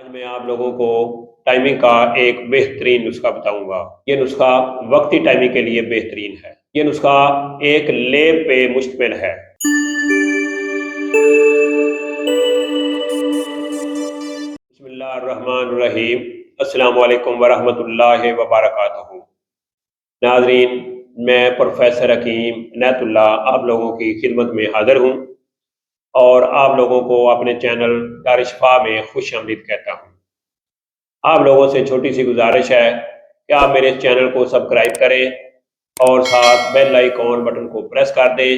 آج میں آپ لوگوں کو ٹائمنگ کا ایک بہترین نسخہ بتاؤں گا۔ یہ نسخہ وقتی ٹائمنگ کے لیے بہترین ہے۔ یہ نسخہ ایک لیب پہ مشتمل ہے۔ بسم اللہ الرحمن الرحیم۔ السلام علیکم ورحمۃ اللہ وبرکاتہ۔ ناظرین، میں پروفیسر حکیم عنایت اللہ آپ لوگوں کی خدمت میں حاضر ہوں اور آپ لوگوں کو اپنے چینل دار شفا میں خوش آمدید کہتا ہوں۔ آپ لوگوں سے چھوٹی سی گزارش ہے کہ آپ میرے اس چینل کو سبسکرائب کریں اور ساتھ بیل آئیکن بٹن کو پریس کر دیں،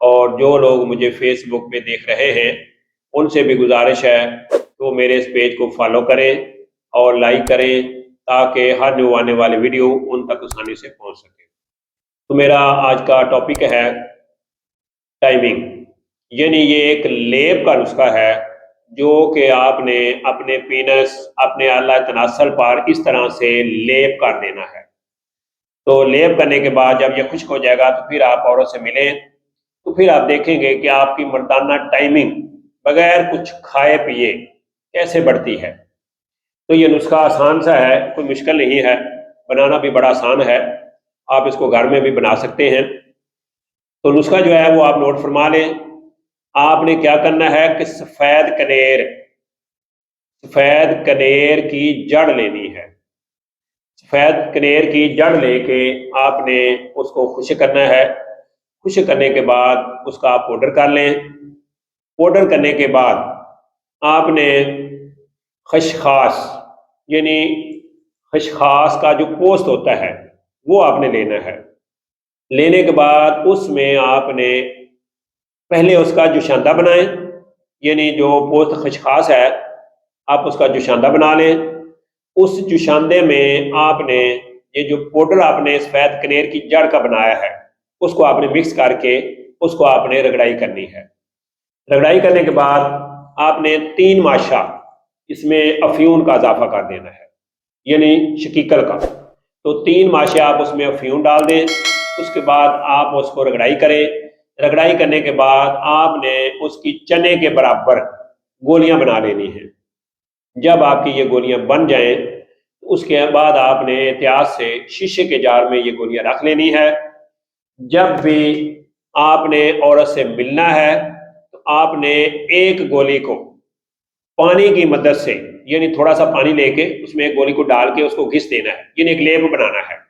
اور جو لوگ مجھے فیس بک پہ دیکھ رہے ہیں ان سے بھی گزارش ہے کہ وہ میرے اس پیج کو فالو کریں اور لائک کریں تاکہ ہر نیو آنے والی ویڈیو ان تک آسانی سے پہنچ سکے۔ تو میرا آج کا ٹاپک ہے ٹائمنگ، یعنی یہ ایک لیب کا نسخہ ہے جو کہ آپ نے اپنے پینس اپنے اعلیٰ تناسل پر اس طرح سے لیب کر دینا ہے۔ تو لیب کرنے کے بعد جب یہ خشک ہو جائے گا تو پھر آپ عورت سے ملیں تو پھر آپ دیکھیں گے کہ آپ کی مردانہ ٹائمنگ بغیر کچھ کھائے پیے کیسے بڑھتی ہے۔ تو یہ نسخہ آسان سا ہے، کوئی مشکل نہیں ہے، بنانا بھی بڑا آسان ہے، آپ اس کو گھر میں بھی بنا سکتے ہیں۔ تو نسخہ جو ہے وہ آپ نوٹ فرما لیں۔ آپ نے کیا کرنا ہے کہ سفید کنیر کی جڑ لینی ہے۔ سفید کنیر کی جڑ لے کے آپ نے اس کو خشک کرنا ہے۔ خشک کرنے کے بعد اس کا آپ پاؤڈر کر لیں۔ پاؤڈر کرنے کے بعد آپ نے خشخاش، یعنی خشخاش کا جو پوست ہوتا ہے وہ آپ نے لینا ہے۔ لینے کے بعد اس میں آپ نے پہلے اس کا جوشاندہ بنائیں، یعنی جو پوست خشخاش ہے آپ اس کا جوشاندہ بنا لیں۔ اس جوشاندے میں آپ نے یہ جو پاؤڈر آپ نے سفید کنیر کی جڑ کا بنایا ہے اس کو آپ نے مکس کر کے اس کو آپ نے رگڑائی کرنی ہے۔ رگڑائی کرنے کے بعد آپ نے 3 ماشا اس میں افیون کا اضافہ کر دینا ہے، یعنی شکیکل کا۔ تو 3 ماشے آپ اس میں افیون ڈال دیں۔ اس کے بعد آپ اس کو رگڑائی کریں۔ رگڑائی کرنے کے بعد آپ نے اس کی چنے کے برابر گولیاں بنا لینی ہیں۔ جب آپ کی یہ گولیاں بن جائیں اس کے بعد آپ نے احتیاط سے شیشے کے جار میں یہ گولیاں رکھ لینی ہے۔ جب بھی آپ نے عورت سے ملنا ہے تو آپ نے ایک گولی کو پانی کی مدد سے، یعنی تھوڑا سا پانی لے کے اس میں ایک گولی کو ڈال کے اس کو گھس دینا ہے، یعنی ایک لیپ بنانا ہے۔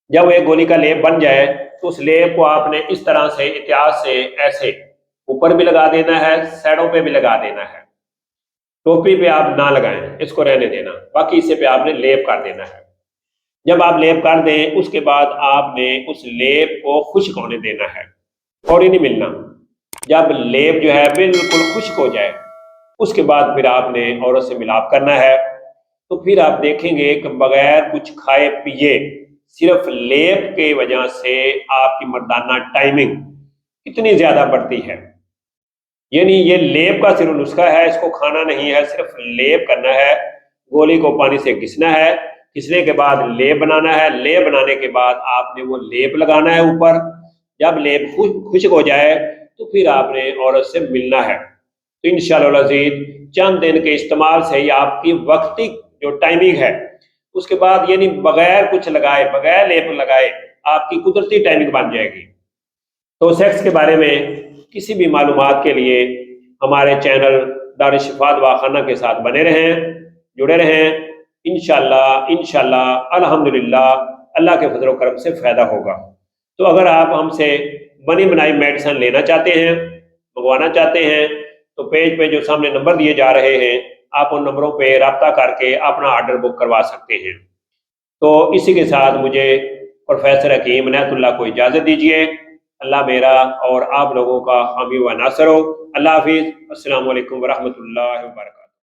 جب وہ ایک گولی کا لیپ بن جائے تو اس لیپ کو آپ نے اس طرح سے احتیاط سے ایسے اوپر بھی لگا دینا ہے، سائڈوں پہ بھی لگا دینا ہے۔ ٹوپی پہ آپ نہ لگائیں، اس کو رہنے دینا، باقی اسے پہ آپ نے لیپ کر دینا ہے۔ جب آپ لیپ کر دیں اس کے بعد آپ نے اس لیپ کو خشک ہونے دینا ہے، فوری نہیں ملنا۔ جب لیپ جو ہے بالکل خشک ہو جائے اس کے بعد پھر آپ نے عورت سے ملاپ کرنا ہے۔ تو پھر آپ دیکھیں گے کہ بغیر کچھ کھائے پیے صرف لیپ کے وجہ سے آپ کی مردانہ ٹائمنگ کتنی زیادہ بڑھتی ہے۔ یعنی یہ لیپ کا صرف نسخہ ہے، اس کو کھانا نہیں ہے، صرف لیپ کرنا ہے۔ گولی کو پانی سے گھسنا ہے، گھسنے کے بعد لیپ بنانا ہے، لیپ بنانے کے بعد آپ نے وہ لیپ لگانا ہے اوپر۔ جب لیپ خشک ہو جائے تو پھر آپ نے عورت سے ملنا ہے۔ تو انشاءاللہ العزیز چند دن کے استعمال سے ہی آپ کی وقتی جو ٹائمنگ ہے اس کے بعد، یعنی بغیر کچھ لگائے بغیر لیپ لگائے آپ کی قدرتی ٹائمنگ بن جائے گی۔ تو سیکس کے بارے میں کسی بھی معلومات کے لیے ہمارے چینل دار شفا دواخانہ کے ساتھ بنے رہیں، جڑے رہیں۔ انشاءاللہ الحمدللہ اللہ کے فضل و کرم سے فائدہ ہوگا۔ تو اگر آپ ہم سے بنی بنائی میڈیسن لینا چاہتے ہیں، منگوانا چاہتے ہیں، تو پیج پہ جو سامنے نمبر دیے جا رہے ہیں آپ ان نمبروں پہ رابطہ کر کے اپنا آرڈر بک کروا سکتے ہیں۔ تو اسی کے ساتھ مجھے پروفیسر حکیم عنایت اللہ کو اجازت دیجیے۔ اللہ میرا اور آپ لوگوں کا حامی و ناصر ہو۔ اللہ حافظ۔ السلام علیکم ورحمۃ اللہ وبرکاتہ۔